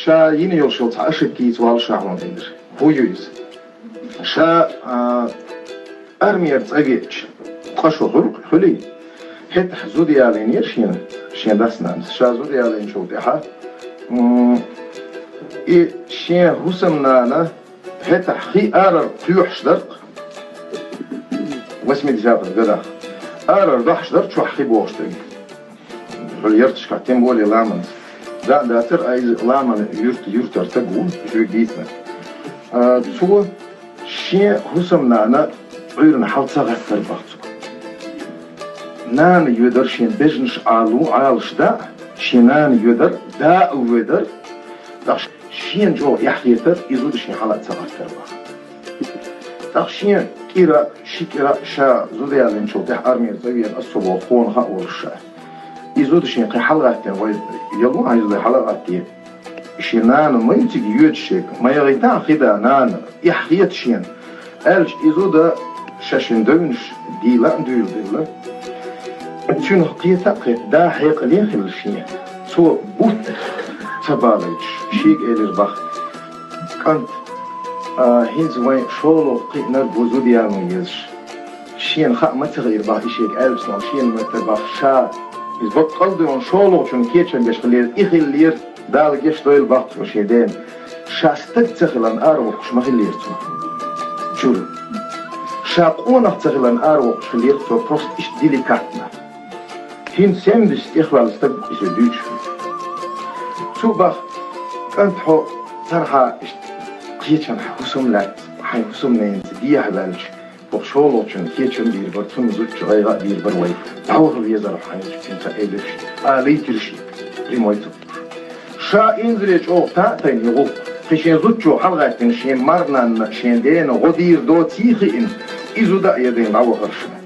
شا يني يوشل تعشق كيس والشعون إدر هو يوز شا أرمير تأجيج قشو خلي حتى حزودي على نير شين دسنا شا زودي على نشوف ده شين حسمنا أنا حتى خي أرر تيوح شدرق واسمي دزابر قدر أرر ضح شدرق شو حخي بوش تجي غيرتش كاتين بولي لامن دا تر أيز لامن يرت ارتقون شو جيتنا تو شين حسمنا أنا غيرنا حال صغر تربطو نان يقدر شين بجنش عالش دا شينان يقدر دا ويدر داش شين جو يحيتر يزود شين حالات صغر تربط داش شين كيرا شكرا شا زودي على نشوف ده أرمير زوين الصبح خونها ورشة يزود شين قي حلقاتين ويد يلون عايز له حلقاتين شينان ما ينتج يوتشيك ما يغيتان خدا نان يحيت شين ألش يزود شاشين دونش ديلا ديلا شنو قيتا قيت دا حيق لين خل شين سو بوت تبالج شيك إليربخ كانت هينز وين شولو قينا بوزودي عميز شين خا ما تغير باه شيك ألف نو شين ما تبخ شا يزبط قلبي شولو شون كيتشن باش خلير إخلير دال جيش دويل بخت وشيدين شاستك تغلن أروح ما خلير تو شو شاقونا تغلن أروح خلير تو بروست إش ديليكاتنا هين سيمدش إخوال استب إش دوش شو بخ كانت حو ترحا كيتشن حسوم لات حي حسوم نين دي حبالش بخشولو شن كيتشن دير برتون زوج غيرا دير بروي تعوض اليزر حي كنت إيدش ليترشي ريمويتو شا إنزلش أو تاتين يغو خشين زوجو حلقة شين مرنا شين دين غدير دو تيخي إن إزو دا يدين عوض رشنا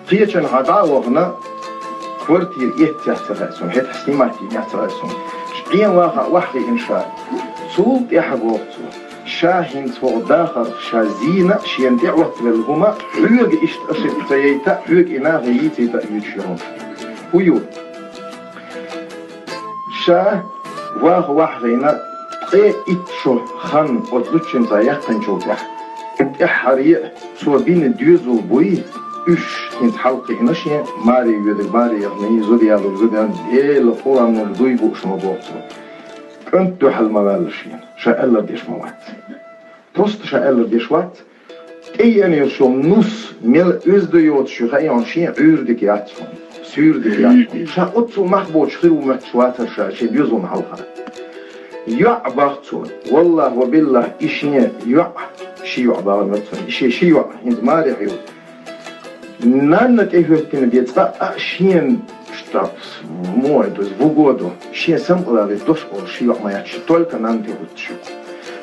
كيتشن هداوغنا كورتير إهتيحتغاسون حيث حسيماتي إهتغاسون شقين وحي إنشاء صوت يحبوغتو شاهين فوق داخل شازينة شين دعوة بالهما حيوغ إشت أشد تييتا حيوغ إناغ يتيتا يتشيرون ويو شاه وحغينا قي إتشو خان وطلوشن زايقن جوبيح إحريق سوى بين ديوزو بوي üç hint halkı inaşıya mari yüdük mari yağmayı zodiyalur zodiyan lafılanın duygu şunu boğdu. Önt duhal mavalışıyın. Şa'eller diş mavat. Prost şa'eller diş vat. Eyyen yılşum nus mil özdüyot şu hayan şiye ürdük yatfın. Sürdük yatfın. Şa'otsu mahboç khiru metşuatır şa'şe düzun halka. Yu'bağtu. Wallah ve billah işine şi yu'bağır metfın. İşe şi yu'a. Hint mari hiyot. Наннат эхветтин детства шиен штраф мой то есть в угоду шиен сам лали дош ол шио маяч только нам те утчу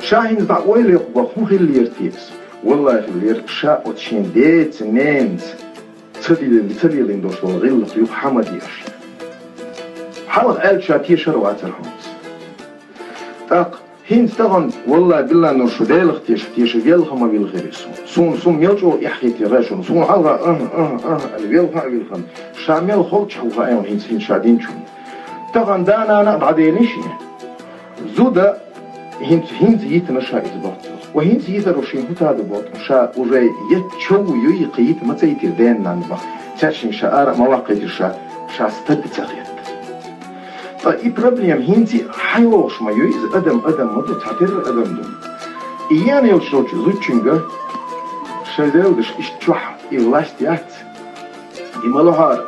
шахин за ойле бахухиллер тис والله лер ша от шиен дец ненц цадилин дош ол гил ю хамадиш حاول ال شاتي شرواتهم так هين طبعا والله بالله انه شو دايلخ تيش يلخم بالغريسو سون يلجو يحكي راشون سون حلقه اليلخ بالخم شامل خلق هو هاي هين شادين شو طبعا دانا انا بعدين شيء زودا هين زيت نشا ازبط وهين زيت روشين هو هذا بوت شا وجاي يتشو يقيت ما تيتر دين نانبا تشين شعار مواقع شا استبتغيت اي بروبليم هينتي حيوش ما يوز ادم مدو تعتر ادم دو ايان يلشوش زوتشنغا شدودش اشتوح يلاستيات يمالوهار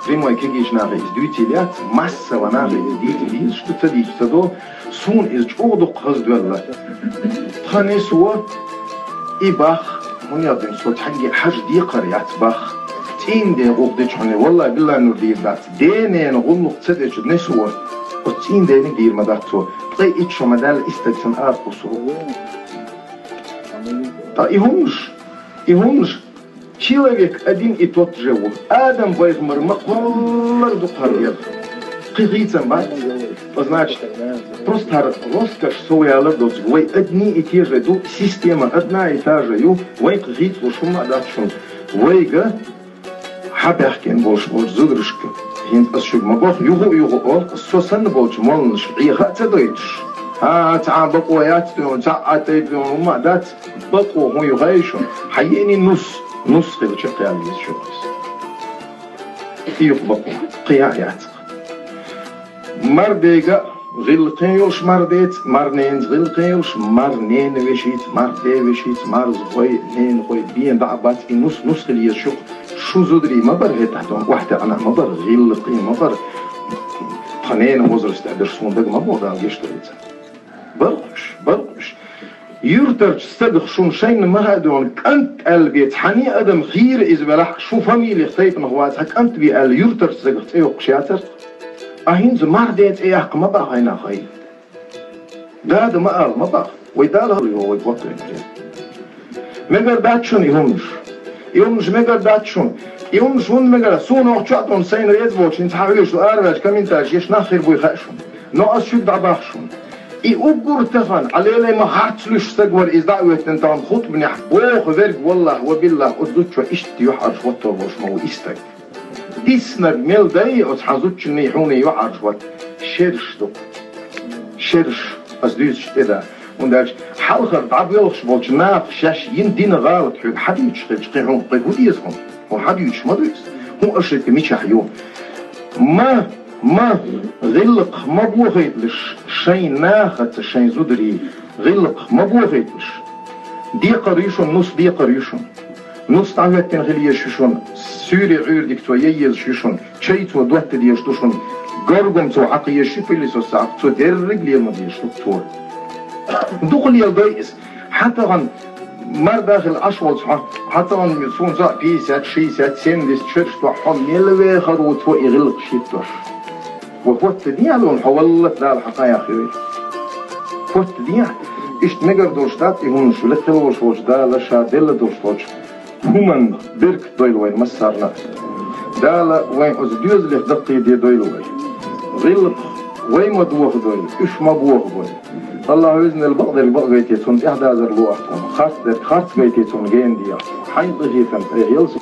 تريموي كيجيش ناغي دويتيليات ماسا وناغي ديتيليز شتو تدو سون از جودو قصدولا تخاني سوا ايباخ من يادن صوت حقي حاج دي قريات باخ تين دين غوغديش حني والله بالله نور دير دات دينين غنق تسدش نسوا وتين دين دير مداتو طي اتشو مدال استدسن ارقصو تا يهونش человек один и тот же вот Адам возьмер мақваллар духарьер قيقيتن бать значит просто роскошь соялар доцгой одни и те же ду система одна и та же ю вай قيقيت وشума датшун вайга حبيحكين بوش زودرشك هند أشوف ما بخ يغو السوسن بولش مالنش عيها تدويتش تعال بقويات تون تعاتي تون ما دات بقو هو يغيشون حييني نص خير شقيا ليس شوكس يخبقوا قيايات مرديقة غلقيوش مرديت مرنين غلقيوش مرنين وشيت مردي وشيت مرز خوي نين خوي بين دعبات نص خليه شو زدري ما بر تحتهم واحدة أنا ما بر غلقي ما بر قنين وزر استعدر صندوق ما بوضع يشتريت برقش يرترج صدق شون شين ما هدون أنت البيت حني أدم خير إذا بلح شو فاميلي خطيب نهواتك أنت بيقال يرترج صدق تيوق شاتر أهين زمار ديت إياق ما بقى هنا خير داد ما قال ما بقى ويدال هو يبطل مگر داتشون يهمش مگر داتشون يهمش هون مگر سون وقتون سين ريز بوش نتحاولش الأربعة كمينتاج يش نخير بوي خاشون ناقص شو دعباخشون أقول تفن على لي ما حرتلوش سجور إذا دعوة أنتان خط من يحبوه ذلك والله وبالله أدوت شو إشتي يحرش وطر وش ما هو إستك ديسنا ميل داي أتحزوتش نيحوني يحرش وط شرش أزديش كده وندرش حلقة تعبيلش بولش ناف شاش يندين غالط حق حديش قيحون قيهوديزهم هو حديش ما دويس هو أشرك ميش حيوم ما غلق ما بوغيتلش شي ناخت شي زدري غلق ما بوغيتلش دي قريشون نص تعويتين غلية شوشون سوري عير ديكتو ييز شوشون شيتو دوات ديشتوشون قرقم تو عقية شفلي سو ساق تو درق لي ما ديشتو دخل يلدايس حتى غن مر داخل أشوال حتى غن يصون زا بيسات شيسات سين ديس تشرش توحن يلوي خروت فوق يغلق شيتوش وفوت ديالون حولت لا الحقايا خيوي فوت ديال إشت مقر دوشتات يهون شو لخلوش وش دا لشا دل دوشتوش همان برك دويل وين مسارنا دالا وين أزديوز لخ دقي دي دويل وين غلق وين ما دوخ دويل إش ما بوخ دويل الله وزن البقر بيتيتون إحدى زر لوحتهم خارت بيتيتون جين ديال حين تغيثن يلسو